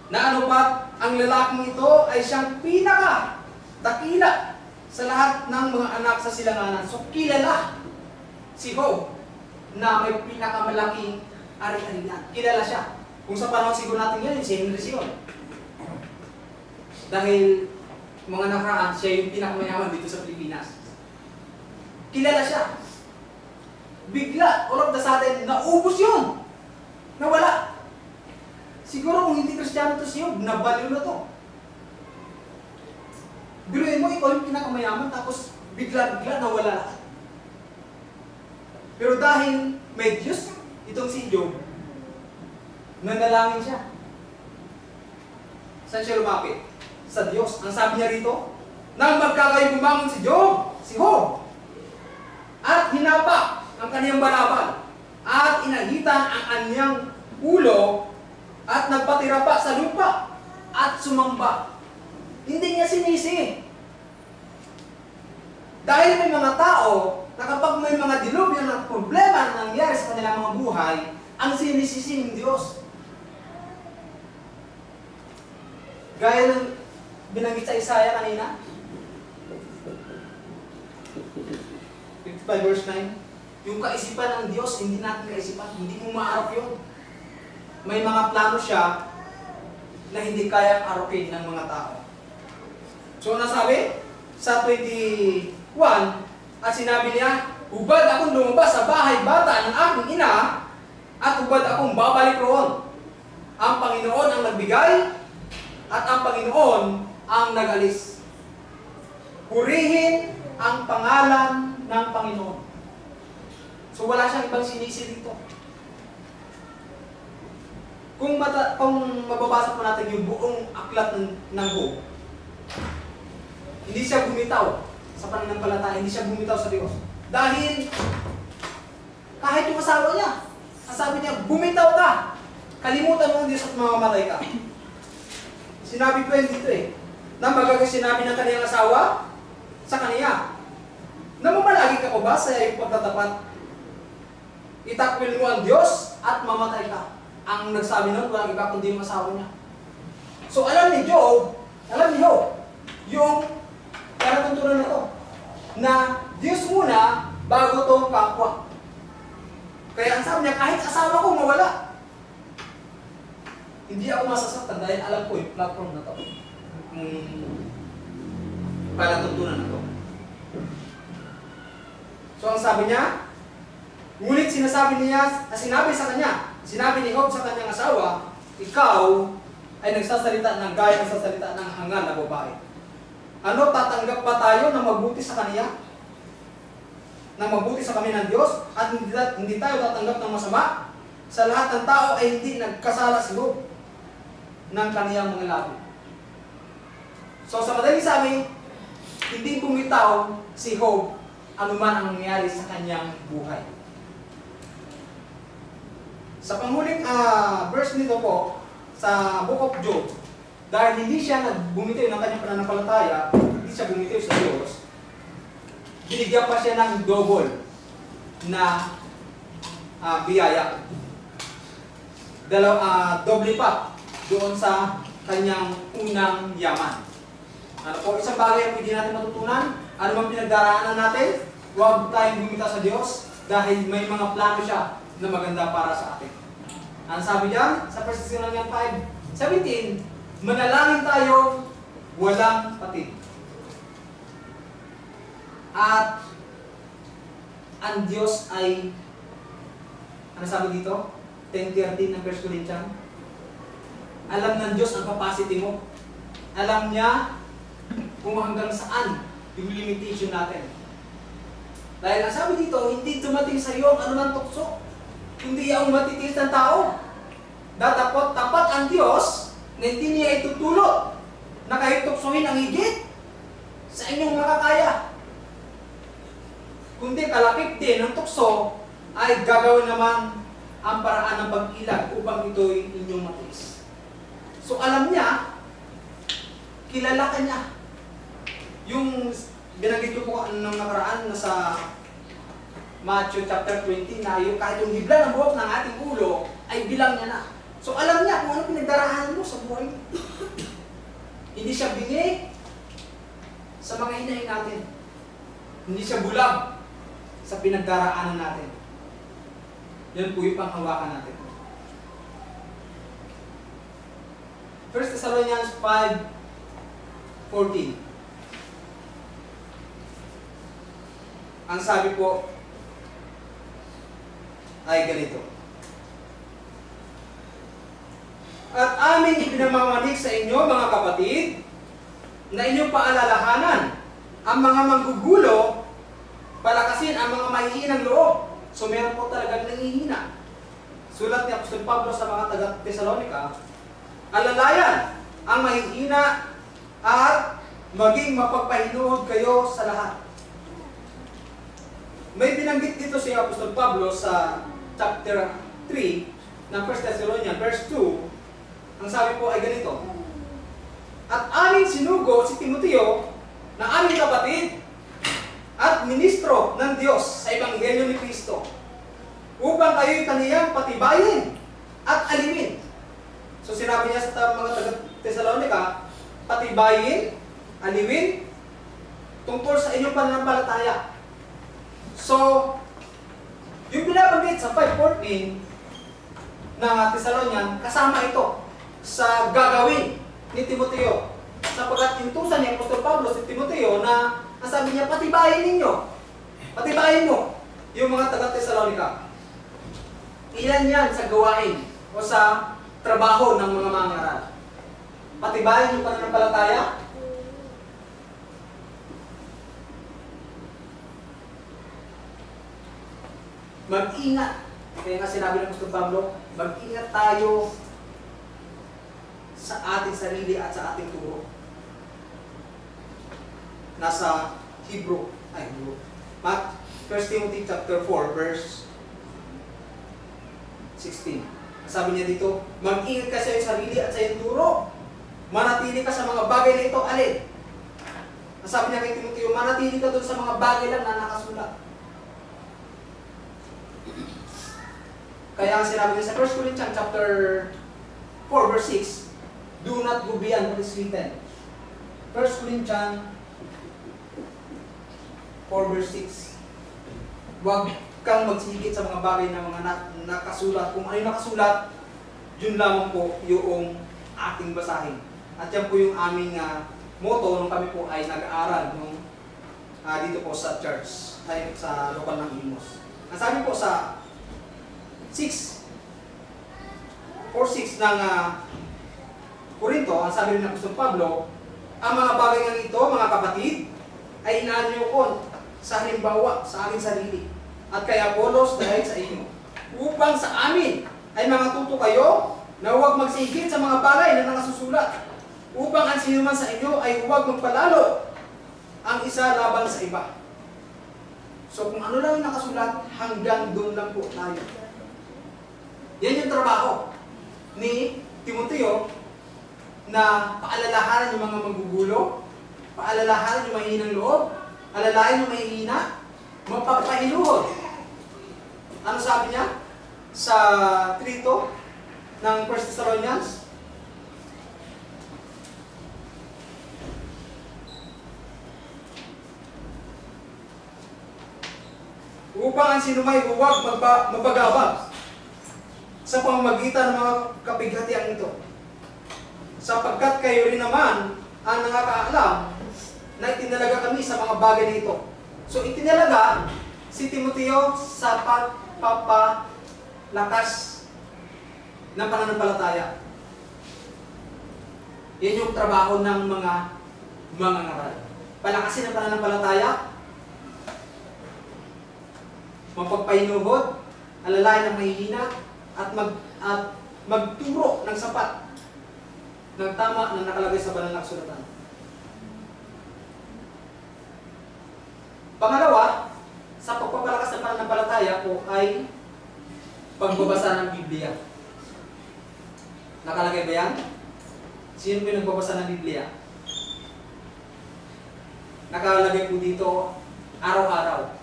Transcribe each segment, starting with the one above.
Na ano pa, ang lalaking ito ay siyang pinaka-dakila sa lahat ng mga anak sa silanganan. So kilala si Job na may pinakamalaking ari-arian. Kilala siya. Kung sa panahon siguro natin yan, si Henry Sion. Dahil mga nakaraan, siya yung pinakamayaman dito sa Pilipinas. Kilala siya. Bigla, all of the sudden, naubos yun. Nawala. Siguro kung hindi Kristiyano to si Job, nabaliw na to. Biruin mo, ikaw yung pinakamayaman, tapos bigla-bigla nawala lahat. Pero dahil may Diyos, itong si Job, nanalangin siya. Saan siya lumapit? Sa Diyos. Ang sabi niya rito, nang magkakayo bumangon si Job, at hinapa ang kaniyang balaban, at inahitan ang anyang ulo, at nagpatira pa sa lupa, at sumamba. Hindi niya sinisi. Dahil may mga tao na kapag may mga dilubyo ng problema na nangyari sa kanilang mga buhay, ang sinisisi ng Diyos. Gaya ng binanggit sa Isaiah kanina, 55 verse 9, yung kaisipan ng Diyos, hindi natin kaisipan, hindi mo maarap yun. May mga plano siya na hindi kayang arupin ng mga tao. So, nasabi? Sa 21, at sinabi niya, hubad akong lumabas sa bahay bata ng aking ina, at hubad akong babalik roon. Ang Panginoon ang nagbigay, at ang Panginoon ang nag-alis. Purihin ang pangalan ng Panginoon. So, wala siyang ibang sinisi dito. Kung mababasa po natin yung buong aklat ng Job, hindi siya bumitaw sa pananampalataya, hindi siya bumitaw sa Diyos. Dahil kahit yung asawa niya, sabi niya, bumitaw ka, kalimutan mo ang Diyos at mamamatay ka. Sinabi ko yun dito na magagay sinabi ng kaniyang asawa sa kaniya, namamalagi ka ko ba sa iyong pagtatapat? Itakwil mo ang Diyos at mamatay ka. Ang nagsabi nun, walang iba kundi yung asawa niya. So alam ni Job, yung karatuntunan na to, na Diyos muna bago itong kapwa. Kaya ang sabi niya, kahit asawa ko mawala, hindi ako masasaktan dahil alam ko yung platform na to. Karatuntunan na to. So ang sabi niya, ngunit sinabi ni Job sa kanyang asawa, ikaw ay nagsasalita ng gaya ng sasalita ng hangal na babae. Ano, tatanggap pa tayo na mabuti sa kaniya? Na mabuti sa kami ng Diyos? At hindi tayo tatanggap ng masama? Sa lahat ng tao ay hindi nagkasala si Job ng kaniyang mga labi. So sa madaling sabi, hindi bumitaw si Job anuman ang nangyari sa kanyang buhay. Sa panghuling verse nito po, sa Book of Job, dahil hindi siya nagbumitaw ng kanyang pananampalataya, hindi siya bumitaw sa Diyos, binigyan pa siya ng double na biyaya. Doble pa doon sa kanyang unang yaman. Ano po, isang bagay ang pwede natin matutunan, ano mang pinagdaraanan natin, huwag tayong bumitaw sa Diyos dahil may mga plano siya na maganda para sa atin. Ang sabi diyan sa 1 Thessalonians 5:17, manalangin tayo walang patid. At ang Diyos ay, ano sabi dito? 10:13 ng 1 Corinthians. Alam ng Diyos ang capacity mo. Alam niya kung hanggang saan yung limitation natin. Dahil ang sabi dito, hindi dumating sa iyo ang anumang tukso. Hindi ang matitiis ng tao. Tapat ang Diyos na hindi niya itutulot na kahit tuksohin ang higit sa inyong makakaya. Kundi kalakip din ng tukso ay gagawin naman ang paraan ng pag-ilag upang ito'y inyong matiis. So alam niya, kilala ka niya. Yung binanggit ko po nung nakaraan na sa Matthew chapter 20 na yung kahit yung hibla ng buhok ng ating ulo ay bilang niya na. So alam niya kung ano pinagdaraanan mo sa buhay mo. Hindi siya bingi sa mga hinahin natin. Hindi siya bulag sa pinagdaraanan natin. Yan po yung panghawakan natin. 1 Thessalonians 5:14. Ang sabi po ay ganito. At aming ipinamamanig sa inyo, mga kapatid, na inyong paalalahanan ang mga manggugulo, palakasin ang mga mahihinang loob. So meron po talagang nangihina. Sulat ni Apostol Pablo sa mga taga-Thessalonica, alalayan ang mahihina at maging mapagpahinuhod kayo sa lahat. May binanggit dito si Apostol Pablo sa chapter 3 ng 1 Thessalonians verse 2. Ang sabi po ay ganito. At aming sinugo si Timoteo na aming kapatid at ministro ng Diyos sa Ebanghelyo ni Kristo upang kayo'y kaniyang patibayin at alimin. So sinabi niya sa mga taga-Thessalonica, patibayin, alimin, tungkol sa inyong pananampalataya. So, yung binabanggit sa 5:14 ng Thessalonian, kasama ito sa gagawin ni Timoteo. Sapagkat intusan ni Apostol Pablo si Timoteo na ang sabi niya, patibayin ninyo. Patibayin mo yung mga taga-Thessalonica. Ilan yan sa gawain o sa trabaho ng mga mangaral. Patibayin yung pananampalataya. Mag-ingat. Kaya nga sinabi ng Apostol Pablo, mag-ingat tayo sa ating sarili at sa ating turo. Nasa Hebrew. 1 Timothy chapter 4 verse 16. Sabi niya dito, mag-ingat ka sa iyong sarili at sa iyong turo. Manatili ka sa mga bagay na ito. Alin? Sabi niya kay Timoteo, manatili ka doon sa mga bagay lang na nakasulat. Kaya ang sinabi niya sa 1 Corinthians chapter 4 verse 6, do not go beyond what is written. 1 Corinthians 4 verse 6. Huwag kang magsigit sa mga bagay na mga nakasulat. Kung ano yung nakasulat, yun lamang po yung ating basahin. At yan po yung aming motto nung kami po ay nag-aaral dito po sa church, ay sa lokal ng Imos. Ang sabi po sa 4:6 ng Korinto, ang sabi rin ng Apostol Pablo, ang mga bagay ng ito, mga kapatid, ay inaanyo ko sa halimbawa sa aking sarili. At kay Apolos dahil sa inyo. Upang sa amin ay mga tuto kayo na huwag magsigit sa mga bagay na nakasusulat. Upang ang sino man sa inyo ay huwag magpalalo ang isa laban sa iba. So kung ano lang yung nakasulat, hanggang doon lang po tayo. Yan yung trabaho ni Timoteo na paalalahanan yung mga magugulo, paalalahanan yung mahihinang loob, alalayan yung mahihina, mapagpahinuhod. Ano sabi niya? Sa 3 ng 1 Thessalonians? Upang ang sinumay huwag mapagabag sa pamamagitan ng mga kapighatian ito. Sapagkat kayo rin naman ang nakakaalam na itinalaga kami sa mga bagay na ito. So itinalaga si Timoteo sa pagpapalakas ng pananampalataya. Yan yung trabaho ng mga mangangaral. Palakasin ang pananampalataya, mapagpahinuhod, alalayan ng mahihina, at magturo ng sapat ng tama na nakalagay sa banal na kasulatan. Pangalawa, sa pagpapalakas ng pananampalataya po ay pagbabasa ng Biblia. Nakalagay ba yan? Sino po yung nagbabasa ng Biblia? Nakalagay po dito araw-araw.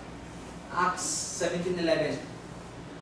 Acts 17:11.